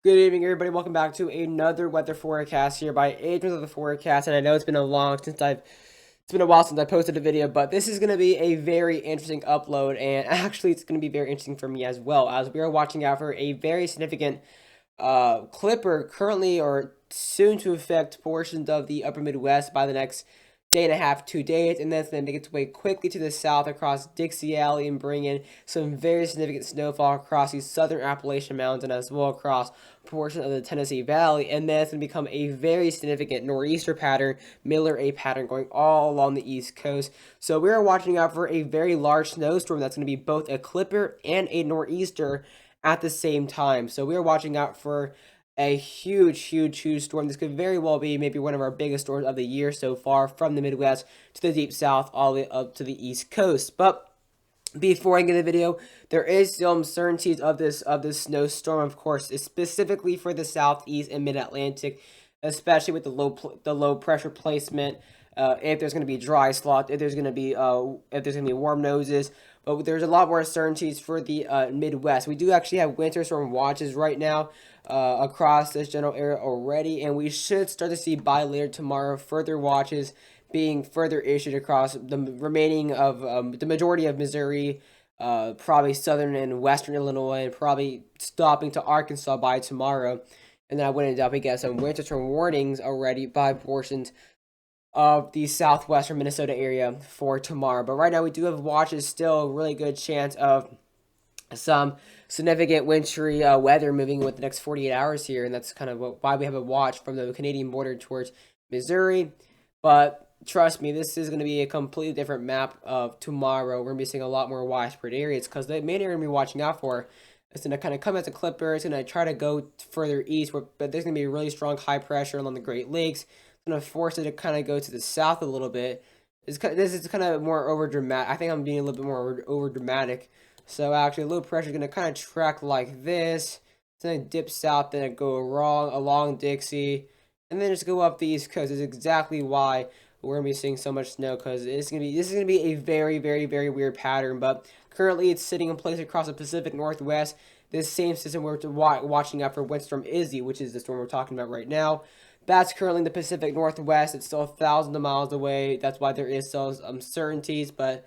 Good evening, everybody. Welcome back to another weather forecast here by Agents of the Forecast. And I know it's been a while since I posted a video, but this is going to be a very interesting upload, and actually, it's going to be very interesting for me as well, as we are watching out for a very significant clipper currently or soon to affect portions of the upper Midwest by the next day and a half, 2 days, and then it's going to make its way quickly to the south across Dixie Alley and bring in some very significant snowfall across the southern Appalachian Mountains and as well across portion of the Tennessee Valley, and then it's going to become a very significant nor'easter pattern, Miller A pattern, going all along the East Coast. So we are watching out for a very large snowstorm that's going to be both a clipper and a nor'easter at the same time. So we are watching out for a huge storm. This could very well be maybe one of our biggest storms of the year so far, from the Midwest to the deep south, all the way up to the East Coast. But before I get the video, there is still uncertainties of this snowstorm, of course, specifically for the southeast and mid-Atlantic, especially with the low pressure placement. If there's going to be dry slots, if there's going to be warm noses, but there's a lot more uncertainties for the Midwest. We do actually have winter storm watches right now across this general area already, and we should start to see by later tomorrow further watches being further issued across the remaining of the majority of Missouri, probably southern and western Illinois, and probably stopping to Arkansas by tomorrow. And then I went and up get some winter storm warnings already by portions of the southwestern Minnesota area for tomorrow. But right now we do have watches still, a really good chance of some significant wintry weather moving with the next 48 hours here, and that's kind of why we have a watch from the Canadian border towards Missouri. But trust me, this is going to be a completely different map of tomorrow. We're going to be seeing a lot more widespread areas, because the main area we're going to be watching out for is going to kind of come as a clipper. It's going to try to go further east, but there's going to be really strong high pressure along the Great Lakes. It's going to force it to kind of go to the south a little bit. This is kind of more over dramatic. I think I'm being a little bit more over dramatic. So actually, low pressure is going to kind of track like this. It's going to dip south, then go along Dixie, and then just go up the East Coast. Is exactly why we're gonna be seeing so much snow, because this is gonna be a very weird pattern. But currently, it's sitting in place across the Pacific Northwest. This same system we're watching out for Windstorm Izzy, which is the storm we're talking about right now. That's currently in the Pacific Northwest. It's still thousands of miles away. That's why there is still uncertainties, but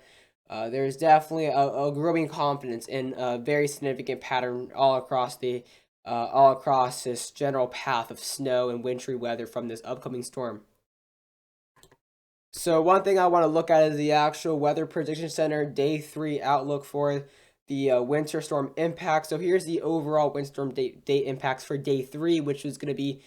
there's definitely a growing confidence in a very significant pattern all across this general path of snow and wintry weather from this upcoming storm. So one thing I want to look at is the actual Weather Prediction Center Day 3 outlook for the winter storm impact. So here's the overall windstorm day impacts for Day 3, which is going to be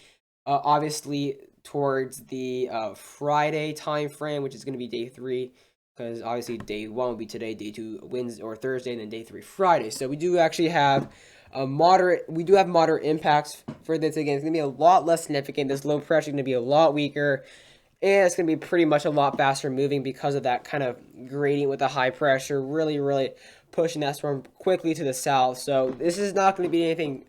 obviously towards the Friday time frame, which is going to be Day 3, because obviously Day 1 will be today, Day 2 Wednesday or Thursday, and then Day 3 Friday. So we do actually have moderate impacts for this. Again, it's going to be a lot less significant. This low pressure is going to be a lot weaker, and it's going to be pretty much a lot faster moving because of that kind of gradient with the high pressure, really pushing that storm quickly to the south. So this is not going to be anything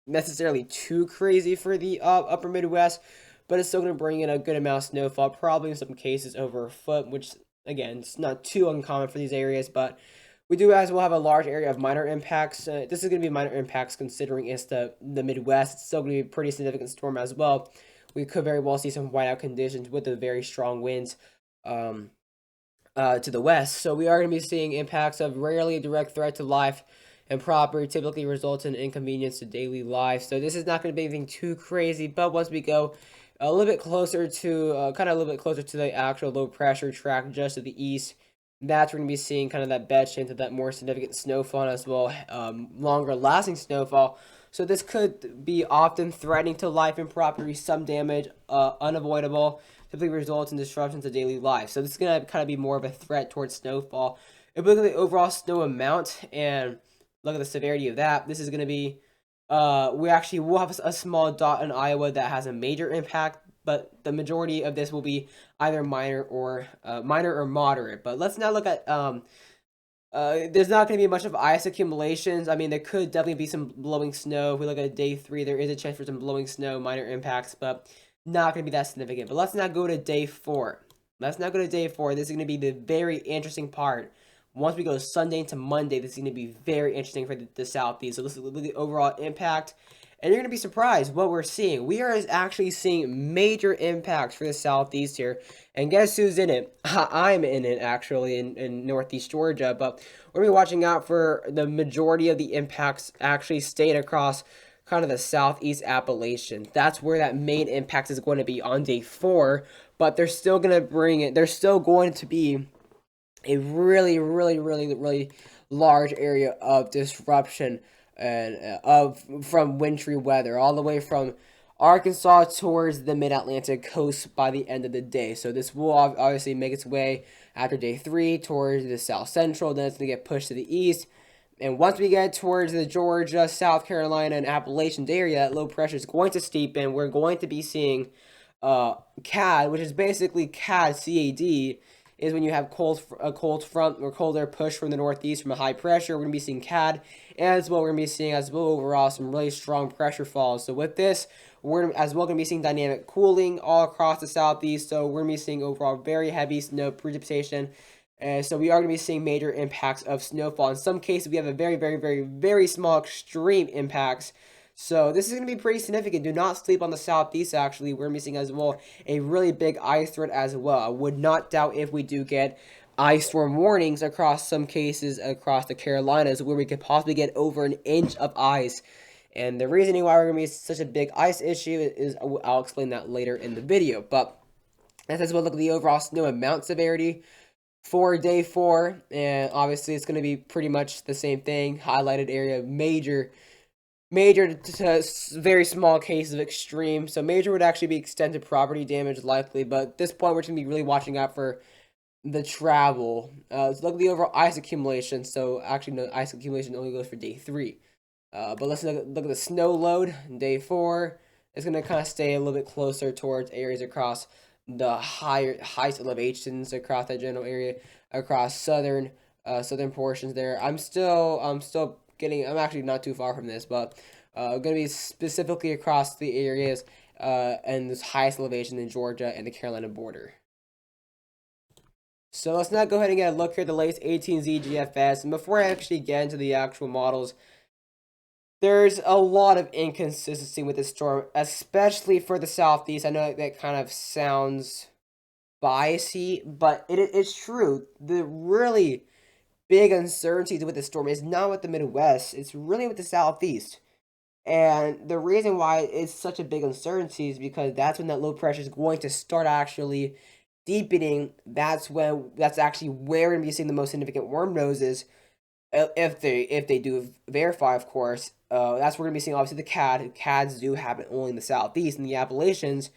necessarily too crazy for the upper Midwest, but it's still going to bring in a good amount of snowfall, probably in some cases over a foot, which, again, it's not too uncommon for these areas. But we do as well have a large area of minor impacts. This is going to be minor impacts considering it's the Midwest. It's still going to be a pretty significant storm as well. We could very well see some whiteout conditions with the very strong winds to the west. So we are going to be seeing impacts of rarely a direct threat to life and property, typically results in inconvenience to daily life. So this is not going to be anything too crazy, but once we go a little bit closer to the actual low pressure track just to the east, that's we're going to be seeing kind of that bed chance of that more significant snowfall, as well longer lasting snowfall. So this could be often threatening to life and property, some damage unavoidable, typically results in disruptions to daily life. So this is going to kind of be more of a threat towards snowfall. If we look at the overall snow amount and look at the severity of that, this is going to be, we actually will have a small dot in Iowa that has a major impact, but the majority of this will be either minor or moderate. But let's now look at there's not going to be much of ice accumulations. I mean, there could definitely be some blowing snow. If we look at Day 3, there is a chance for some blowing snow, minor impacts, but not going to be that significant. But let's now go to Day 4. This is going to be the very interesting part. Once we go Sunday into Monday, this is going to be very interesting for the Southeast. So let's look at the overall impact. And you're going to be surprised what we're seeing. We are actually seeing major impacts for the southeast here. And guess who's in it? I'm in it, actually, in northeast Georgia. But we're going to be watching out for the majority of the impacts actually staying across kind of the southeast Appalachian. That's where that main impact is going to be on day 4. But they're still going to bring it. There's still going to be a really large area of disruption and from wintry weather all the way from Arkansas towards the mid-Atlantic coast by the end of the day. So this will obviously make its way after day 3 towards the south central. Then it's going to get pushed to the east. And once we get towards the Georgia, South Carolina, and Appalachian area, that low pressure is going to steepen. We're going to be seeing CAD, which is basically CAD, is when you have a cold front or cold air push from the northeast from a high pressure. We're going to be seeing CAD, and as well we're going to be seeing as well overall some really strong pressure falls. So with this, we're as well going to be seeing dynamic cooling all across the southeast. So we're going to be seeing overall very heavy snow precipitation. So we are going to be seeing major impacts of snowfall. In some cases, we have a very small extreme impacts. So this is going to be pretty significant. Do not sleep on the southeast, actually. We're missing as well a really big ice threat as well. I would not doubt if we do get ice storm warnings across some cases across the Carolinas where we could possibly get over an inch of ice. And the reasoning why we're going to be such a big ice issue is I'll explain that later in the video. But let's as well look at the overall snow amount severity for day 4. And obviously it's going to be pretty much the same thing. Highlighted area, major to very small cases of extreme. So major would actually be extended property damage likely, but at this point we're going to be really watching out for the travel. Let's look at the overall ice accumulation. So actually no, ice accumulation only goes for day 3. But let's look at the snow load. Day 4 is going to kind of stay a little bit closer towards areas across the highest elevations across that general area, across southern portions there. I'm actually not too far from this, but going to be specifically across the areas and this highest elevation in Georgia and the Carolina border. So let's now go ahead and get a look here at the latest 18Z GFS. And before I actually get into the actual models, there's a lot of inconsistency with this storm, especially for the southeast. I know that kind of sounds biasy, but it's true. The really big uncertainties with the storm is not with the Midwest, it's really with the southeast. And the reason why it's such a big uncertainty is because that's when that low pressure is going to start actually deepening. That's actually where we're going to be seeing the most significant worm noses, if they do verify, of course. That's where we're going to be seeing obviously the CADs do happen only in the southeast. In the Appalachians,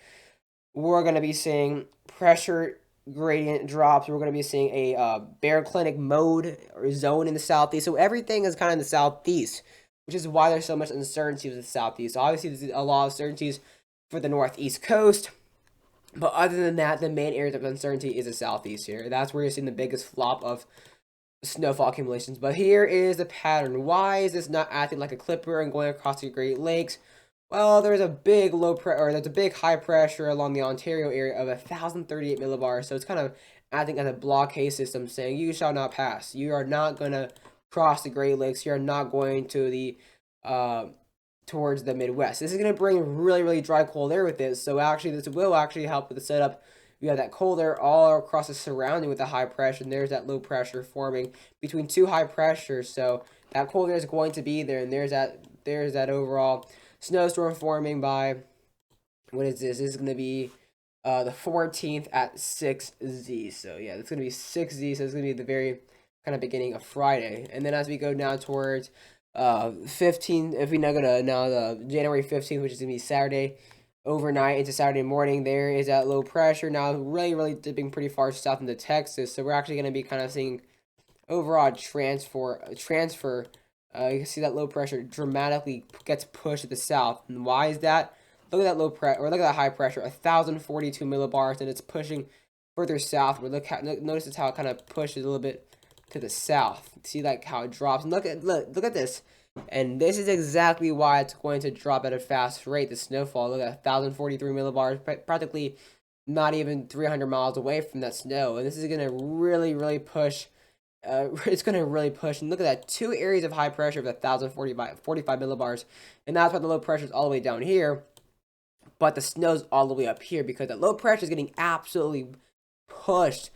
we're going to be seeing pressure gradient drops. We're going to be seeing a baroclinic mode or zone in the southeast. So everything is kind of in the southeast, which is why there's so much uncertainty with the southeast. So obviously, there's a lot of uncertainties for the northeast coast. But other than that, the main area of uncertainty is the southeast here. That's where you're seeing the biggest flop of snowfall accumulations. But here is the pattern. Why is this not acting like a clipper and going across the Great Lakes? Well, there's a big there's a big high pressure along the Ontario area of 1,038 millibars. So it's kind of acting as a blockade system saying you shall not pass. You are not going to cross the Great Lakes. You are not going to the towards the Midwest. This is going to bring really dry cold air with it. So actually this will actually help with the setup. You have that cold air all across the surrounding with the high pressure, and there's that low pressure forming between two high pressures. So that cold air is going to be there, and there's that overall snowstorm forming by, what is this? This is going to be the 14th at 6Z. So yeah, it's going to be 6Z. So it's going to be the very kind of beginning of Friday. And then as we go down towards 15, if we now go to the January 15th, which is going to be Saturday, overnight into Saturday morning, there is that low pressure now really dipping pretty far south into Texas. So we're actually going to be kind of seeing overall transfer. You can see that low pressure dramatically gets pushed to the south. And why is that? Look at that low pressure, or look at that high pressure, 1,042 millibars, and it's pushing further south. Notice how it kind of pushes a little bit to the south. See like how it drops. And look at this. And this is exactly why it's going to drop at a fast rate. The snowfall. Look at 1,043 millibars, practically not even 300 miles away from that snow. And this is going to really push it's going to really push. And look at that, 2 areas of high pressure of 1,045 millibars, and that's why the low pressure is all the way down here, but the snow's all the way up here because that low pressure is getting absolutely pushed.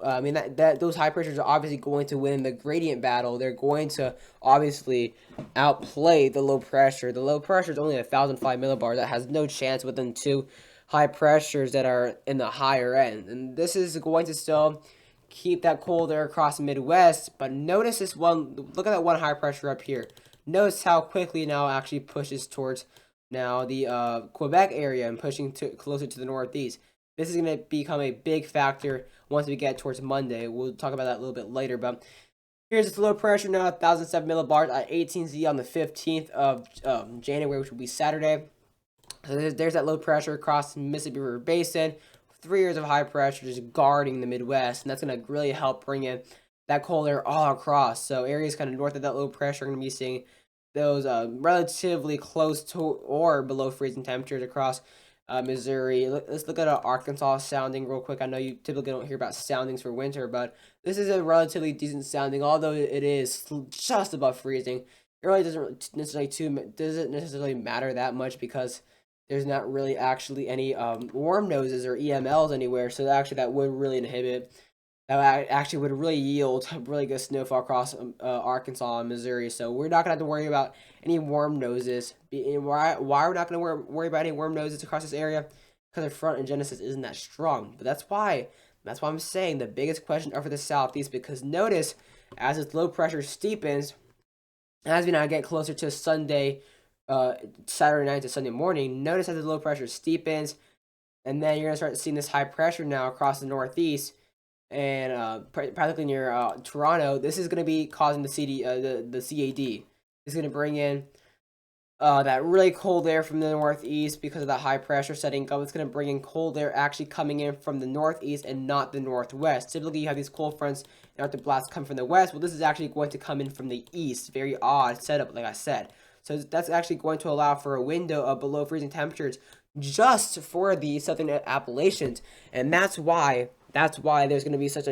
I mean, that those high pressures are obviously going to win the gradient battle. They're going to obviously outplay the low pressure. The low pressure is only 1,005 millibars. That has no chance within 2 high pressures that are in the higher end. And this is going to still keep that cold air across the Midwest. But notice this one. Look at that one high pressure up here. Notice how quickly now it actually pushes towards now the Quebec area and pushing closer to the northeast. This is going to become a big factor once we get towards Monday. We'll talk about that a little bit later. But here's this low pressure now, 1,007 millibars at 18Z on the 15th of January, which will be Saturday. So there's that low pressure across the Mississippi River Basin. 3 years of high pressure just guarding the Midwest. And that's going to really help bring in that cold air all across. So areas kind of north of that low pressure are going to be seeing those relatively close to or below freezing temperatures across Missouri. Let's look at Arkansas sounding real quick. I know you typically don't hear about soundings for winter, but this is a relatively decent sounding, although it is just above freezing. It really doesn't necessarily matter that much because there's not really actually any warm noses or EMLs anywhere, so that would really inhibit. That actually would really yield really good snowfall across Arkansas and Missouri. So we're not going to have to worry about any warm noses. Why are we not going to worry about any warm noses across this area? Because the front in Genesis isn't that strong. But that's why I'm saying the biggest question are for the Southeast. Because notice, as this low pressure steepens, as we now get closer to Saturday night to Sunday morning, notice as the low pressure steepens, and then you're going to start seeing this high pressure now across the Northeast. And practically near Toronto, this is going to be causing the CAD. It's going to bring in that really cold air from the northeast because of that high pressure setting up. It's going to bring in cold air actually coming in from the northeast and not the northwest. Typically, you have these cold fronts and Arctic blasts come from the west. Well, this is actually going to come in from the east. Very odd setup, like I said. So that's actually going to allow for a window of below freezing temperatures just for the southern Appalachians, and that's why there's going to be such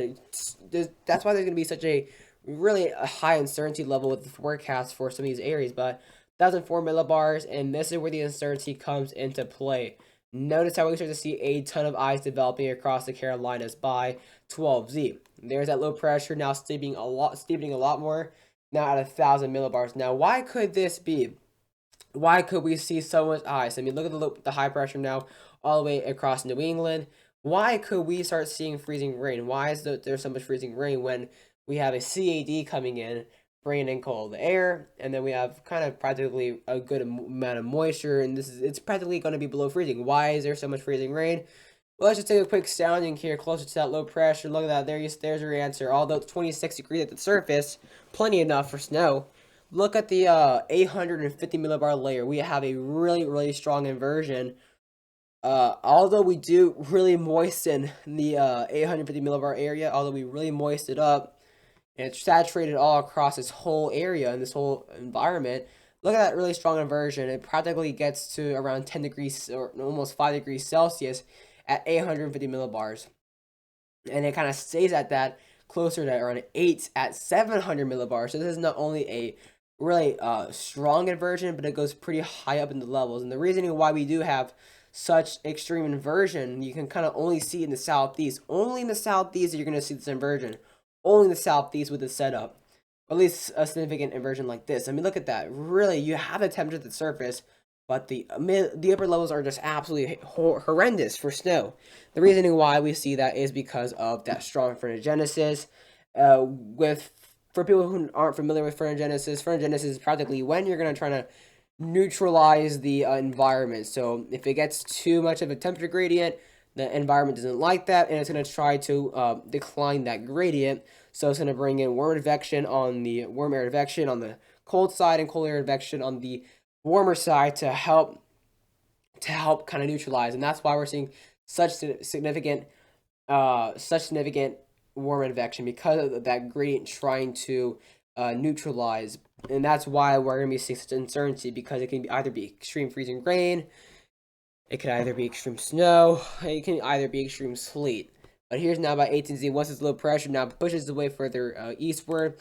a really high uncertainty level with the forecast for some of these areas. But 1,004 millibars, and this is where the uncertainty comes into play. Notice how we start to see a ton of ice developing across the Carolinas by 12Z. There's that low pressure now steepening a lot more now at 1,000 millibars. Now, why could this be? Why could we see so much ice? I mean, look at the high pressure now all the way across New England. Why could we start seeing freezing rain? Why is there so much freezing rain when we have a CAD coming in, bringing in cold air, and then we have kind of practically a good amount of moisture, and it's practically going to be below freezing. Why is there so much freezing rain? Well, let's just take a quick sounding here closer to that low pressure. Look at that. There's your answer. Although it's 26 degrees at the surface, plenty enough for snow. Look at the 850 millibar layer. We have a really, really strong inversion. Although we do really moisten the 850 millibar area, although we really moist it up, and it's saturated all across this whole area and this whole environment, look at that really strong inversion. It practically gets to around 10 degrees or almost 5 degrees Celsius at 850 millibars. And it kind of stays at that closer to around 8 at 700 millibars. So this is not only a really strong inversion, but it goes pretty high up in the levels. And the reasoning why we do have such extreme inversion, you can kind of only see in the southeast. Only in the southeast you're going to see this inversion. Only in the southeast with this setup. At least a significant inversion like this. I mean, look at that. Really, you have the temperature at the surface, but the upper levels are just absolutely horrendous for snow. The reasoning why we see that is because of that strong phrenogenesis. For people who aren't familiar with phrenogenesis is practically when you're going to try to neutralize the environment. So if it gets too much of a temperature gradient, the environment doesn't like that, and it's going to try to decline that gradient. So it's going to bring in warm air advection on the cold side and cold air advection on the warmer side to help kind of neutralize. And that's why we're seeing such significant warm advection, because of that gradient trying to neutralize. And that's why we're going to be seeing such uncertainty, because it can either be extreme freezing rain, it can either be extreme snow, it can either be extreme sleet. But here's now by 18Z. Once this low pressure now pushes away further eastward,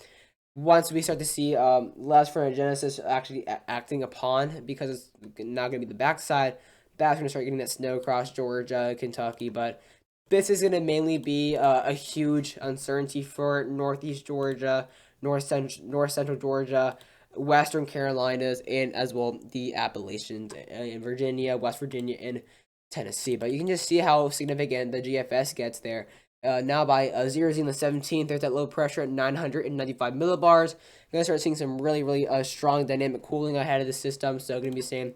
once we start to see less frontogenesis actually acting upon, because it's not going to be the backside, that's going to start getting that snow across Georgia, Kentucky. But this is going to mainly be a huge uncertainty for northeast Georgia, north central Georgia, western Carolinas, and as well the Appalachians in Virginia, West Virginia, and Tennessee. But you can just see how significant the GFS gets there. Now by 0Z on the 17th, there's that low pressure at 995 millibars. You're going to start seeing some really strong dynamic cooling ahead of the system. So going to be seeing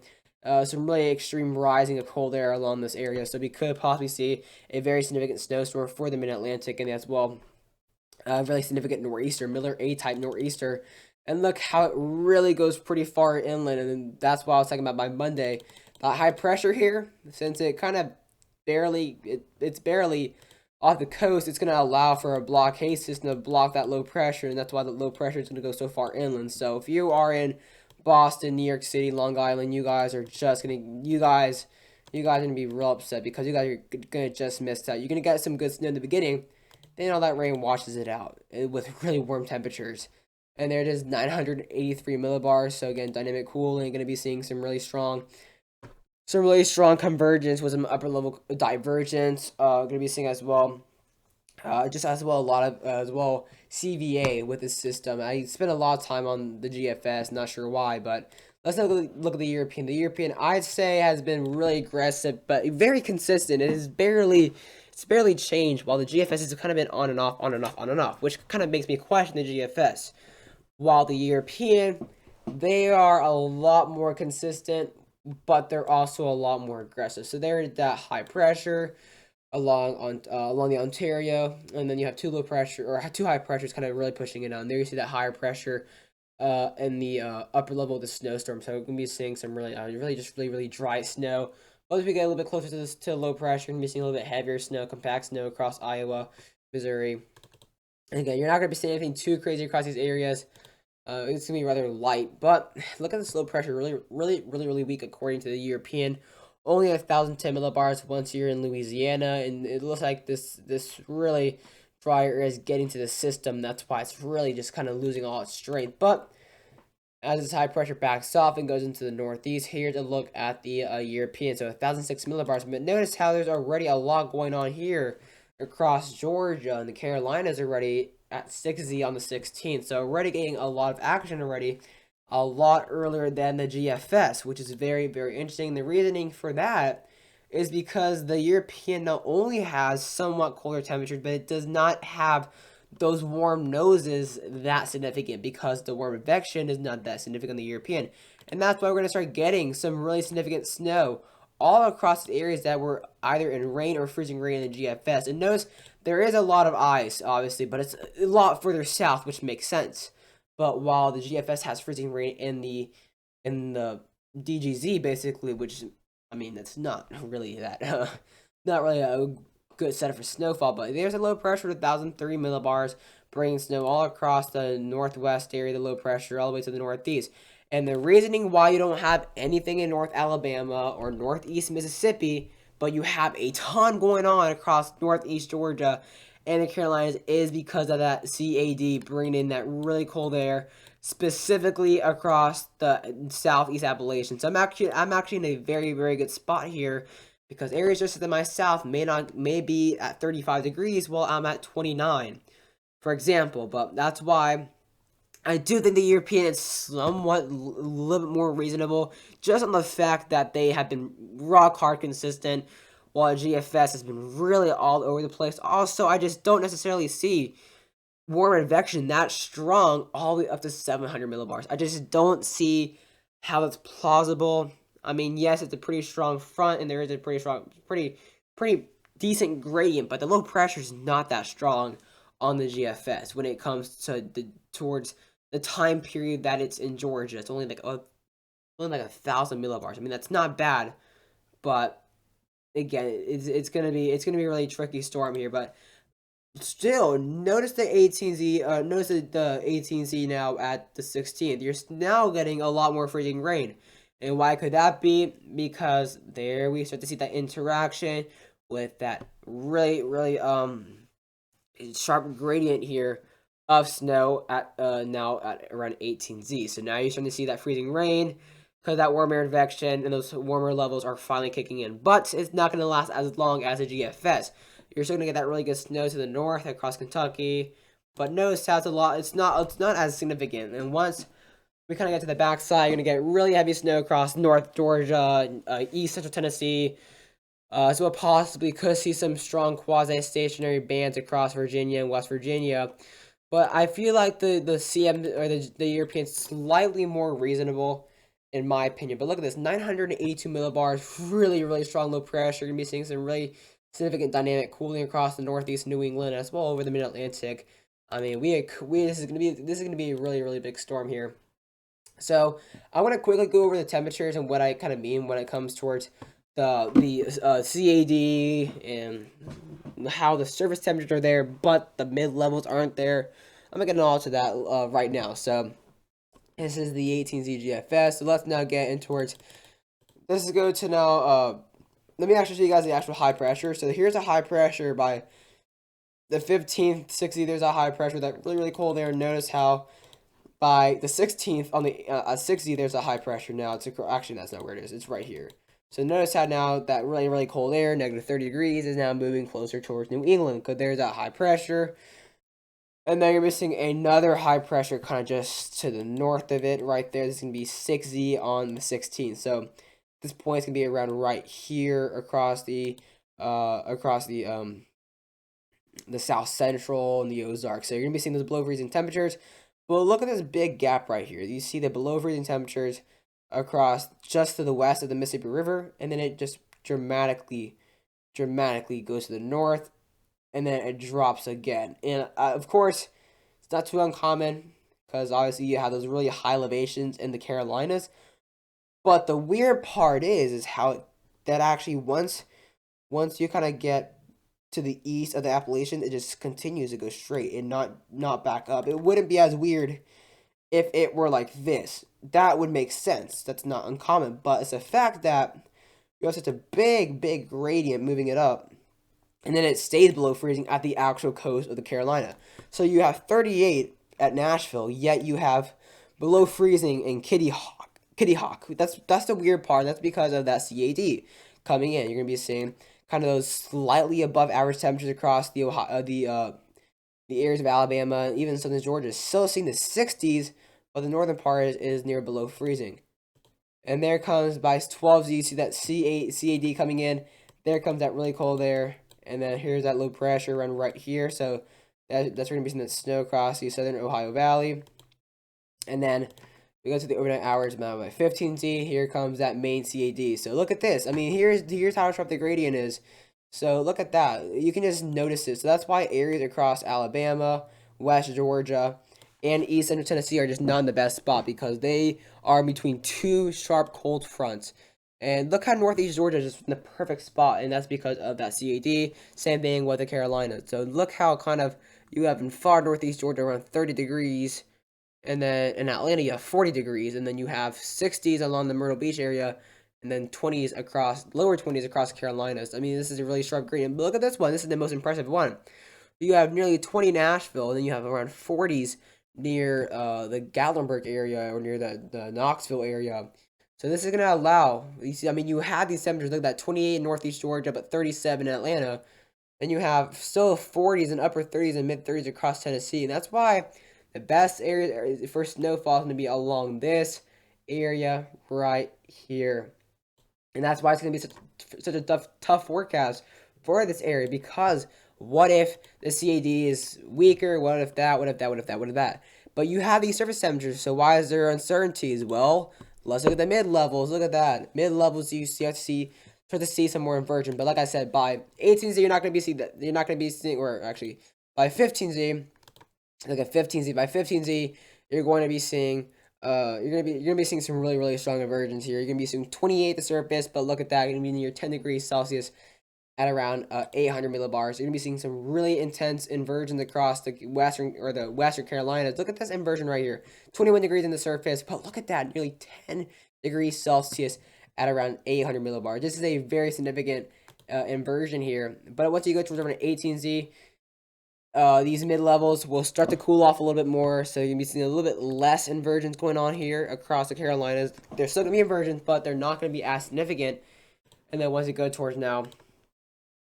some really extreme rising of cold air along this area. So we could possibly see a very significant snowstorm for the mid-Atlantic, and as well really significant nor'easter, Miller A-type nor'easter. And look how it really goes pretty far inland, and that's what I was talking about by Monday. High pressure here, since it kind of it's barely off the coast, it's going to allow for a blockade system to block that low pressure, and that's why the low pressure is going to go so far inland. So if you are in Boston, New York City, Long Island, you guys are just going to, you guys are going to be real upset, because you guys are going to just miss out. You're going to get some good snow in the beginning, then all that rain washes it out with really warm temperatures. And there it is, 983 millibars. So again, dynamic cooling, going to be seeing some really strong convergence with some upper level divergence. Going to be seeing as well, just as well a lot of as well CVA with this system. I spent a lot of time on the GFS, not sure why, but let's look at the European. The European, I'd say, has been really aggressive, but very consistent. It's barely changed, while the GFS has kind of been on and off, on and off, on and off, which kind of makes me question the GFS. While the European, they are a lot more consistent, but they're also a lot more aggressive. So there's that high pressure along the Ontario, and then you have two high pressures kind of really pushing it on. There you see that higher pressure in the upper level of the snowstorm. So we're gonna be seeing some really dry snow. Once we get a little bit closer to low pressure, we're gonna be seeing a little bit heavier snow, compact snow across Iowa, Missouri. And again, you're not gonna be seeing anything too crazy across these areas. It's gonna be rather light, but look at this low pressure, really weak according to the European. Only 1,010 millibars once you're in Louisiana, and it looks like this really dry air is getting to the system. That's why it's really just kind of losing all its strength. But as this high pressure backs off and goes into the northeast, here's a look at the European. So 1,006 millibars. But notice how there's already a lot going on here across Georgia, and the Carolinas already at 6Z on the 16th. So already getting a lot of action already, a lot earlier than the GFS, which is very interesting. The reasoning for that is because the European not only has somewhat colder temperatures, but it does not have those warm noses that significant, because the warm advection is not that significant in the European. And that's why we're going to start getting some really significant snow all across the areas that were either in rain or freezing rain in the GFS. And notice there is a lot of ice, obviously, but it's a lot further south, which makes sense. But while the GFS has freezing rain in the DGZ, basically, which, I mean, that's not really that not really a good setup for snowfall. But there's a low pressure, 1,003 millibars, bringing snow all across the northwest area, the low pressure all the way to the northeast. And the reasoning why you don't have anything in North Alabama or Northeast Mississippi, but you have a ton going on across Northeast Georgia and the Carolinas, is because of that CAD bringing in that really cold air, specifically across the Southeast Appalachians. So I'm actually in a very good spot here, because areas just to my south may be at 35 degrees while I'm at 29, for example. But that's why I do think the European is somewhat a little bit more reasonable, just on the fact that they have been rock hard consistent, while GFS has been really all over the place. Also, I just don't necessarily see warm advection that strong all the way up to 700 millibars. I just don't see how that's plausible. I mean, yes, it's a pretty strong front, and there is a pretty decent gradient, but the low pressure is not that strong on the GFS when it comes to towards the time period that it's in Georgia. It's only like 1,000 millibars. I mean, that's not bad, but again, it's gonna be a really tricky storm here. But still, notice the 18Z. Notice the 18Z now at the 16th. You're now getting a lot more freezing rain. And why could that be? Because there we start to see that interaction with that really sharp gradient here of snow at now at around 18Z. So now you're starting to see that freezing rain because that warm air convection and those warmer levels are finally kicking in. But it's not going to last as long as the GFS. You're still going to get that really good snow to the north across Kentucky. But notice how it's not as significant. And once we kind of get to the backside, you're going to get really heavy snow across North Georgia, East Central Tennessee. So we'll possibly could see some strong quasi-stationary bands across Virginia and West Virginia. But I feel like the CM or the European slightly more reasonable in my opinion. But look at this, 982 millibars, really strong low pressure. You're gonna be seeing some really significant dynamic cooling across the northeast New England as well over the Mid Atlantic. I mean, this is gonna be a really big storm here. So I want to quickly go over the temperatures and what I kind of mean when it comes towards the CAD and how the surface temperatures are there, but the mid levels aren't there. I'm gonna get all to that right now. So this is the 18Z GFS. So let's now get in towards. This is go to now. Let me actually show you guys the actual high pressure. So here's a high pressure by the 15th, 60. There's a high pressure that really cold there. Notice how by the 16th on the 60 there's a high pressure now. Actually that's not where it is. It's right here. So notice how now that really cold air, negative 30 degrees, is now moving closer towards New England because there's that high pressure. And then you're missing another high pressure kind of just to the north of it right there. This is going to be 6Z on the 16th. So at this point it's going to be around right here across the south central and the Ozarks. So you're going to be seeing those below freezing temperatures. Well, look at this big gap right here. You see the below freezing temperatures across just to the west of the Mississippi River, and then it just dramatically goes to the north, and then it drops again. And of course, it's not too uncommon because obviously you have those really high elevations in the Carolinas. But the weird part is how that actually once you kind of get to the east of the Appalachians, it just continues to go straight and not back up. It wouldn't be as weird if it were like this. That would make sense. That's not uncommon. But it's a fact that you have such a big gradient moving it up, and then it stays below freezing at the actual coast of the Carolina. So you have 38 at Nashville, yet you have below freezing in Kitty Hawk. That's the weird part. That's because of that CAD coming in. You're gonna be seeing kind of those slightly above average temperatures across the areas of Alabama, even southern Georgia. Still seeing the 60s, but the northern part is near below freezing. And there comes by 12Z, you see that CAD coming in. There comes that really cold air. And then here's that low pressure run right here. So that's going to be seeing that snow across the southern Ohio Valley. And then we go to the overnight hours now by 15Z. Here comes that main CAD. So look at this. I mean, here's how sharp the gradient is. So look at that. You can just notice it. So that's why areas across Alabama, West Georgia, and East Central Tennessee are just not in the best spot because they are between two sharp cold fronts. And look how Northeast Georgia is just in the perfect spot, and that's because of that CAD. Same thing with the Carolinas. So look how kind of you have in far Northeast Georgia around 30 degrees, and then in Atlanta you have 40 degrees, and then you have 60s along the Myrtle Beach area, and then 20s across, lower 20s across the Carolinas. I mean, this is a really sharp gradient. But look at this one. This is the most impressive one. You have nearly 20 Nashville, and then you have around 40s near the Gatlinburg area or near the Knoxville area. So this is going to allow, you see, I mean, you have these temperatures, look at that, 28 in Northeast Georgia, but 37 in Atlanta. Then you have still 40s and upper 30s and mid 30s across Tennessee. And that's why the best area for snowfall is going to be along this area right here. And that's why it's going to be such a tough forecast for this area, because what if the CAD is weaker? What if that? But you have these surface temperatures, so why is there uncertainties? Well, let's look at the mid-levels. Look at that. Mid-levels, you start to see some more inversion. But like I said, by 18Z, you're not going to be seeing that. You're not going to be seeing, or actually, by 15Z, look at 15Z. By 15Z, you're going to be seeing you're gonna be seeing some really strong inversions here. You're gonna be seeing 28 at the surface, but look at that, you're gonna be near 10 degrees Celsius at around 800 millibars. You're gonna be seeing some really intense inversions across the western Carolinas. Look at this inversion right here, 21 degrees in the surface, but look at that, nearly 10 degrees Celsius at around 800 millibars. This is a very significant inversion here. But once you go towards over an 18Z, these mid levels will start to cool off a little bit more. So you're gonna be seeing a little bit less inversions going on here across the Carolinas. There's still gonna be inversions, but they're not gonna be as significant. And then once you go towards now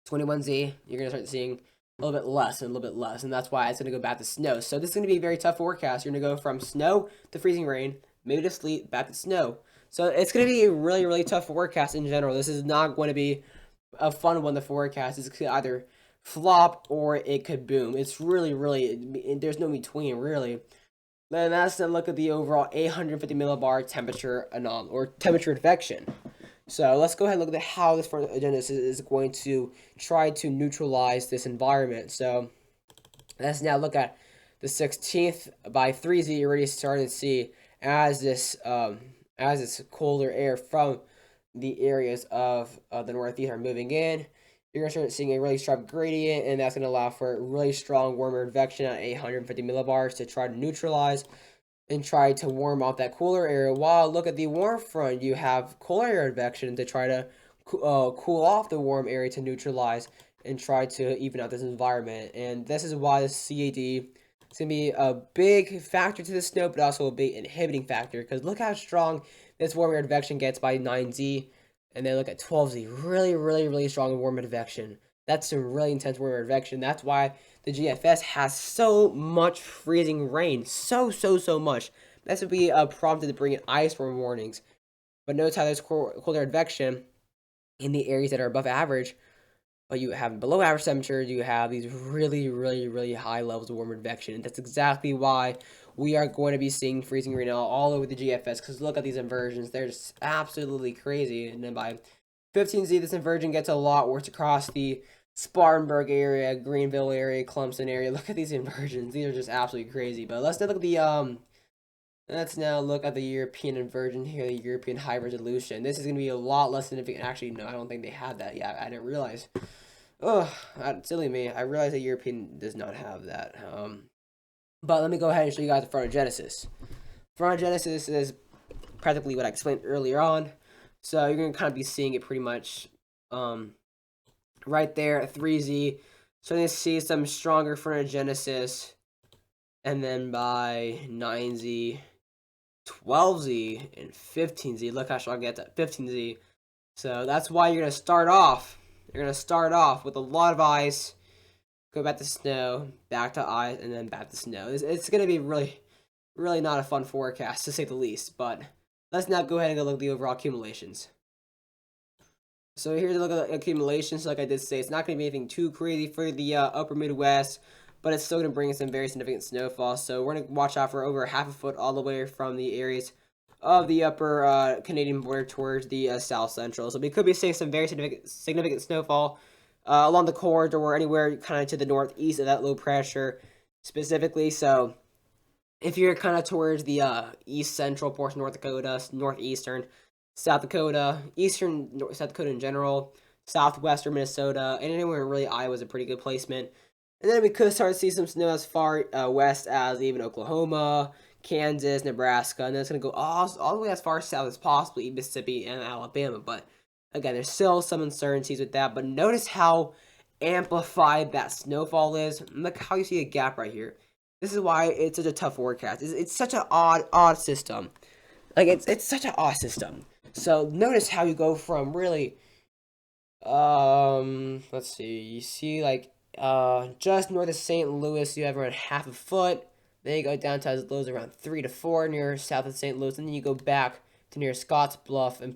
21Z, you're gonna start seeing a little bit less and a little bit less, and that's why it's gonna go back to snow. So this is gonna be a very tough forecast. You're gonna go from snow to freezing rain, maybe to sleet, back to snow. So it's gonna be a really, really tough forecast in general. This is not going to be a fun one to forecast. It's could either flop or it could boom. It's really, really, there's no between, really. Then that's to look at the overall 850 millibar temperature anomaly, or temperature infection. So let's go ahead and look at how this front agenda is going to try to neutralize this environment. So let's now look at the 16th by 3Z. You're already starting to see as this colder air from the areas of the Northeast are moving in. You're going to start seeing a really sharp gradient, and that's going to allow for a really strong warmer advection at 850 millibars to try to neutralize and try to warm up that cooler area. While look at the warm front, you have cooler air advection to try to cool off the warm area to neutralize and try to even out this environment. And this is why the CAD is going to be a big factor to the snow, but also a big inhibiting factor, because look how strong this warm air advection gets by 9Z. And then look at 12Z, really, really, really strong warm advection. That's some really intense warm advection. That's why the GFS has so much freezing rain. So much. This would be prompted to bring in ice storm warnings. But notice how there's colder advection in the areas that are above average. But you have below average temperatures, you have these really, really, really high levels of warm advection. And that's exactly why we are going to be seeing freezing rain all over the GFS. Because look at these inversions. They're just absolutely crazy. And then by 15Z, this inversion gets a lot worse across the Spartanburg area, Greenville area, Clemson area. Look at these inversions. These are just absolutely crazy. But let's now look at the let's now look at the European inversion here, the European high resolution. This is going to be a lot less significant. Actually, no, I don't think they had that. Yeah, I didn't realize. Oh, silly me. I realized that European does not have that. But let me go ahead and show you guys the frontogenesis. Frontogenesis is practically what I explained earlier on. So you're going to kind of be seeing it pretty much right there at 3Z. So you're going to see some stronger frontogenesis. And then by 9Z, 12Z, and 15Z. Look how strong it gets at 15Z. So that's why you're going to start off. You're going to start off with a lot of ice, go back to snow, back to ice, and then back to snow. It's going to be really, really not a fun forecast, to say the least. But let's now go ahead and go look at the overall accumulations. So here's a look at the accumulations. Like I did say, it's not going to be anything too crazy for the upper Midwest, but it's still going to bring in some very significant snowfall. So we're going to watch out for over half a foot all the way from the areas of the upper Canadian border towards the south central. So we could be seeing some very significant snowfall along the corridor or anywhere kind of to the northeast of that low pressure specifically. So if you're kind of towards the east central portion, North Dakota, northeastern, South Dakota, eastern South Dakota in general, southwestern Minnesota, and anywhere really Iowa is a pretty good placement. And then we could start to see some snow as far west as even Oklahoma, Kansas, Nebraska, and then it's going to go all the way as far south as possibly Mississippi and Alabama. But again, there's still some uncertainties with that. But notice how amplified that snowfall is. Look how you see a gap right here. This is why it's such a tough forecast. It's such an odd system. Like it's such an odd system. So notice how you go from really, let's see, you see like just north of St. Louis, you have around half a foot. Then you go down to as low as around 3 to 4 near south of St. Louis, and then you go back to near Scotts Bluff and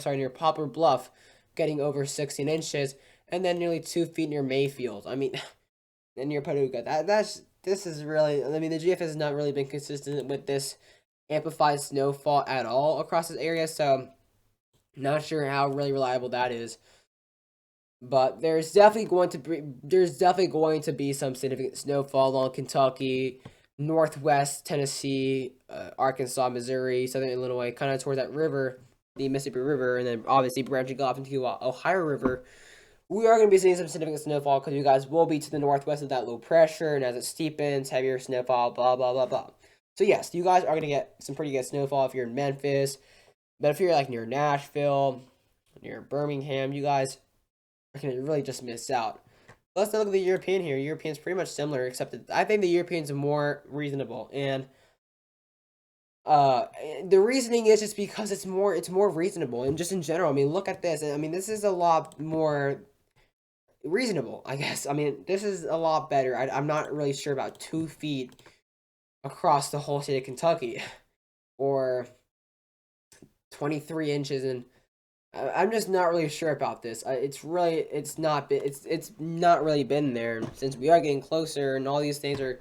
near Poplar Bluff, getting over 16 inches, and then nearly 2 feet near Mayfield. I mean, and near Paducah. This is really. I mean, the GFS has not really been consistent with this amplified snowfall at all across this area, so not sure how really reliable that is. But there's definitely going to be some significant snowfall along Kentucky, Northwest Tennessee, Arkansas, Missouri, Southern Illinois, kind of towards that river, the Mississippi River, and then obviously branching off into Ohio River. We are going to be seeing some significant snowfall because you guys will be to the northwest of that low pressure, and as it steepens, heavier snowfall, blah, blah, blah, blah. So yes, you guys are going to get some pretty good snowfall if you're in Memphis, but if you're like near Nashville, near Birmingham, you guys or can it really just miss out? Let's look at the European here. European's pretty much similar, except that I think the Europeans are more reasonable, and uh, the reasoning is just because it's more reasonable, and just in general. I mean, look at this. I mean, this is a lot more reasonable, I guess. I mean, this is a lot better. I'm not really sure about 2 feet across the whole state of Kentucky, or 23 inches, and I'm just not really sure about this. It's not really been there since we are getting closer, and all these things are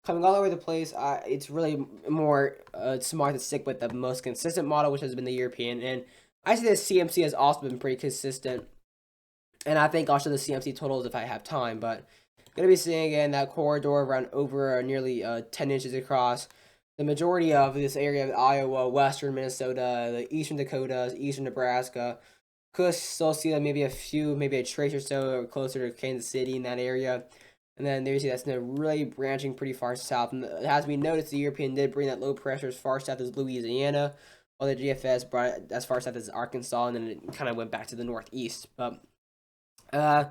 coming all over the place. It's really more smart to stick with the most consistent model, which has been the European, and I see the CMC has also been pretty consistent, and I think I'll show the CMC totals if I have time, but gonna be seeing again that corridor around over nearly 10 inches across. The majority of this area of Iowa, western Minnesota, the eastern Dakotas, eastern Nebraska, could still see like maybe maybe a trace or so closer to Kansas City in that area. And then there you see that's really branching pretty far south. And it has to be noticed the European did bring that low pressure as far south as Louisiana, while the GFS brought it as far south as Arkansas, and then it kind of went back to the northeast. But uh,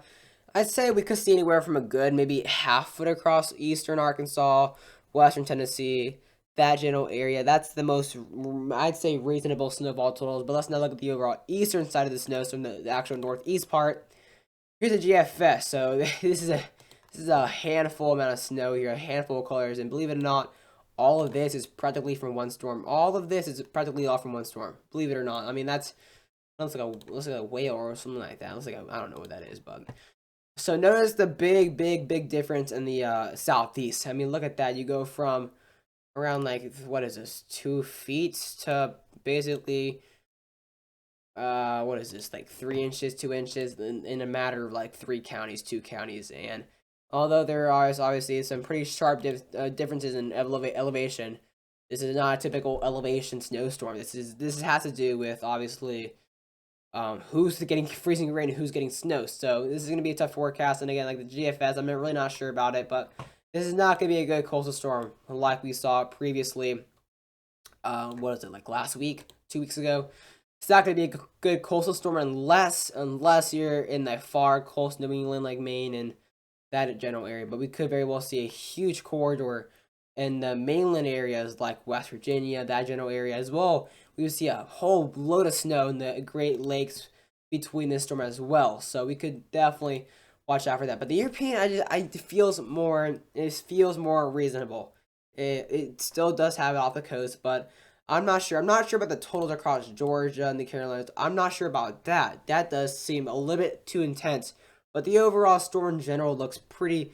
I'd say we could see anywhere from a good maybe half foot across eastern Arkansas, western Tennessee, that general area. That's the most, I'd say, reasonable snowfall totals. But let's now look at the overall eastern side of the snowstorm, the actual northeast part. Here's a GFS. So this is a handful amount of snow here, a handful of colors, and believe it or not, all of this is practically from one storm. All of this is practically all from one storm. Believe it or not. I mean, that's looks like a whale or something like that. Looks like I don't know what that is, but so notice the big difference in the southeast. I mean, look at that. You go from around like what is this, 2 feet to basically what is this, like 3 inches, 2 inches in a matter of like 3 counties, 2 counties. And although there are obviously some pretty sharp differences in elevation, this is not a typical elevation snowstorm. This has to do with obviously who's getting freezing rain and who's getting snow. So this is going to be a tough forecast. And again, like the GFS, I'm really not sure about it, but this is not going to be a good coastal storm like we saw previously. What is it, like last week, 2 weeks ago? It's not going to be a good coastal storm unless you're in that far coastal New England, like Maine and that general area. But we could very well see a huge corridor in the mainland areas like West Virginia, that general area as well. We would see a whole load of snow in the Great Lakes between this storm as well. So we could definitely watch out for that. But the European, it feels more reasonable. It still does have it off the coast, but I'm not sure. I'm not sure about the totals across Georgia and the Carolinas. I'm not sure about that. That does seem a little bit too intense. But the overall storm in general looks pretty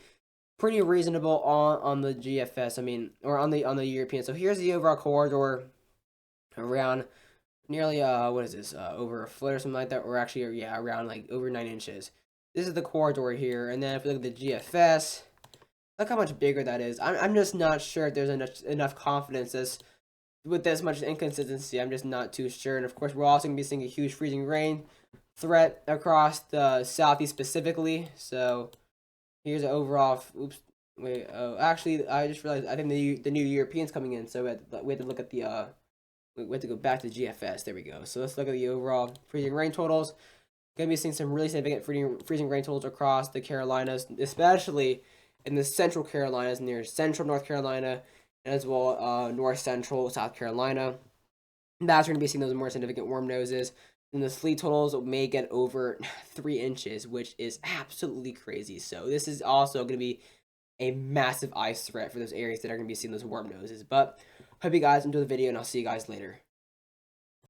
reasonable on the GFS. I mean, or on the European. So here's the overall corridor around nearly what is this, over a foot or something like that, or actually yeah, around like over 9 inches. This is the corridor here, and then if you look at the GFS, look how much bigger that is. I'm just not sure if there's enough confidence with this much inconsistency. I'm just not too sure. And of course, we're also gonna be seeing a huge freezing rain threat across the southeast specifically. So here's an overall. Oops. Wait. Oh, actually, I just realized I think the new Europeans coming in. So we have to look at the we have to go back to the GFS. There we go. So let's look at the overall freezing rain totals. Gonna be seeing some really significant freezing rain totals across the Carolinas, especially in the central Carolinas, near central North Carolina, and as well north central South Carolina. That's going to be seeing those more significant warm noses. And the sleet totals may get over 3 inches, which is absolutely crazy. So this is also going to be a massive ice threat for those areas that are going to be seeing those warm noses. But hope you guys enjoy the video, and I'll see you guys later.